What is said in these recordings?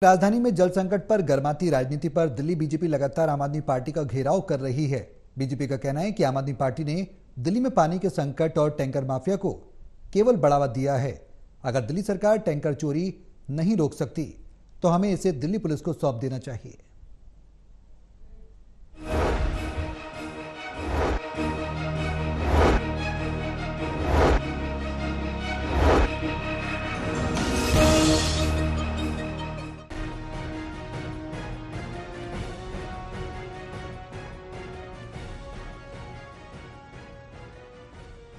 राजधानी में जल संकट पर गर्माती राजनीति पर दिल्ली बीजेपी लगातार आम आदमी पार्टी का घेराव कर रही है। बीजेपी का कहना है कि आम आदमी पार्टी ने दिल्ली में पानी के संकट और टैंकर माफिया को केवल बढ़ावा दिया है। अगर दिल्ली सरकार टैंकर चोरी नहीं रोक सकती तो हमें इसे दिल्ली पुलिस को सौंप देना चाहिए।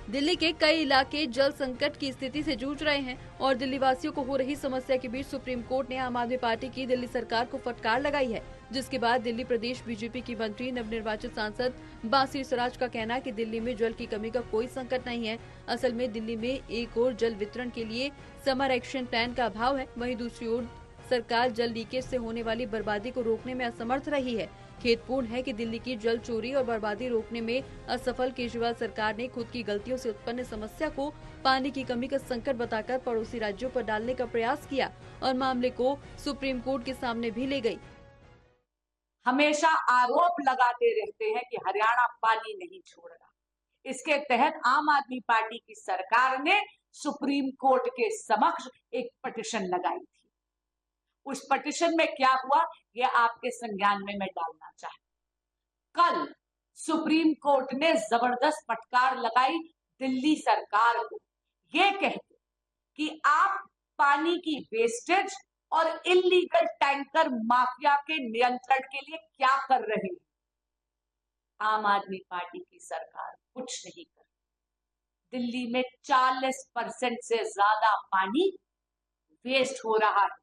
दिल्ली के कई इलाके जल संकट की स्थिति से जूझ रहे हैं और दिल्ली वासियों को हो रही समस्या के बीच सुप्रीम कोर्ट ने आम आदमी पार्टी की दिल्ली सरकार को फटकार लगाई है, जिसके बाद दिल्ली प्रदेश बीजेपी की मंत्री नवनिर्वाचित सांसद बांसी स्वराज का कहना है कि दिल्ली में जल की कमी का कोई संकट नहीं है। असल में दिल्ली में एक ओर जल वितरण के लिए समर एक्शन प्लान का अभाव है, वहीं दूसरी ओर सरकार जल लीकेज से होने वाली बर्बादी को रोकने में असमर्थ रही है। खेदपूर्ण है कि दिल्ली की जल चोरी और बर्बादी रोकने में असफल केजरीवाल सरकार ने खुद की गलतियों से उत्पन्न समस्या को पानी की कमी का संकट बताकर पड़ोसी राज्यों पर डालने का प्रयास किया और मामले को सुप्रीम कोर्ट के सामने भी ले गई। हमेशा आरोप लगाते रहते हैं कि हरियाणा पानी नहीं छोड़ रहा। इसके तहत आम आदमी पार्टी की सरकार ने सुप्रीम कोर्ट के समक्ष एक पिटीशन लगाई थी। उस पिटीशन में क्या हुआ, ये आपके संज्ञान में मैं डालना चाहता हूं। कल सुप्रीम कोर्ट ने जबरदस्त फटकार लगाई दिल्ली सरकार को, ये कहते कि आप पानी की वेस्टेज और इलीगल टैंकर माफिया के नियंत्रण के लिए क्या कर रहे हैं। आम आदमी पार्टी की सरकार कुछ नहीं कर रही। दिल्ली में 40% से ज्यादा पानी वेस्ट हो रहा है,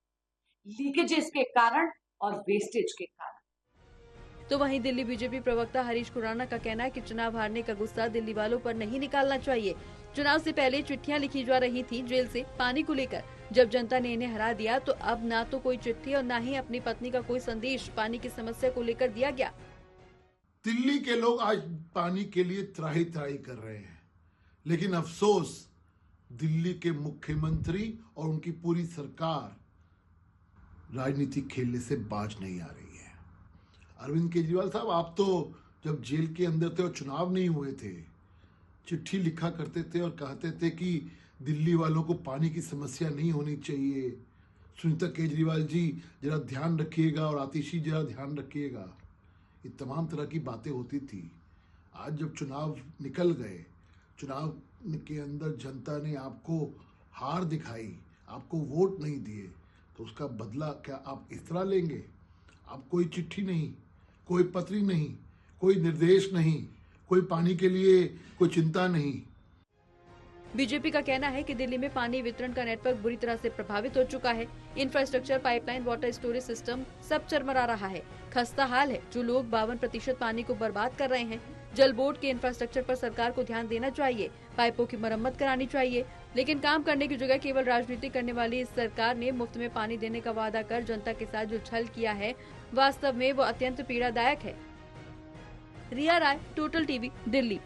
लीकेजेस के कारण और वेस्टेज के कारण। तो वहीं दिल्ली बीजेपी प्रवक्ता हरीश खुराना का कहना है कि चुनाव हारने का गुस्सा दिल्ली वालों पर नहीं निकालना चाहिए। चुनाव से पहले चिट्ठियां लिखी जा रही थी जेल से पानी को लेकर। जब जनता ने इन्हें हरा दिया तो अब ना तो कोई चिट्ठी और ना ही अपनी पत्नी का कोई संदेश पानी की समस्या को लेकर दिया गया। दिल्ली के लोग आज पानी के लिए त्राही त्राही कर रहे हैं, लेकिन अफसोस दिल्ली के मुख्यमंत्री और उनकी पूरी सरकार राजनीतिक खेलने से बाज नहीं आ रही है। अरविंद केजरीवाल साहब, आप तो जब जेल के अंदर थे और चुनाव नहीं हुए थे, चिट्ठी लिखा करते थे और कहते थे कि दिल्ली वालों को पानी की समस्या नहीं होनी चाहिए। सुनीता केजरीवाल जी जरा ध्यान रखिएगा और आतिशी जरा ध्यान रखिएगा, ये तमाम तरह की बातें होती थी। आज जब चुनाव निकल गए, चुनाव के अंदर जनता ने आपको हार दिखाई, आपको वोट नहीं दिए, तो उसका बदला क्या आप इस तरह लेंगे? आप कोई चिट्ठी नहीं, कोई पत्री नहीं, कोई निर्देश नहीं, कोई पानी के लिए कोई चिंता नहीं। बीजेपी का कहना है कि दिल्ली में पानी वितरण का नेटवर्क बुरी तरह से प्रभावित हो चुका है। Infrastructure, pipeline, water storage system सब चरमरा रहा है। खस्ता हाल है। जो लोग 52% पानी को बर्बाद कर रहे हैं। जल बोर्ड के इंफ्रास्ट्रक्चर पर सरकार को ध्यान देना चाहिए, पाइपों की मरम्मत करानी चाहिए। लेकिन काम करने की जगह केवल राजनीति करने वाली इस सरकार ने मुफ्त में पानी देने का वादा कर जनता के साथ जो छल किया है, वास्तव में वो अत्यंत पीड़ादायक है। रिया राय, टोटल टीवी, दिल्ली।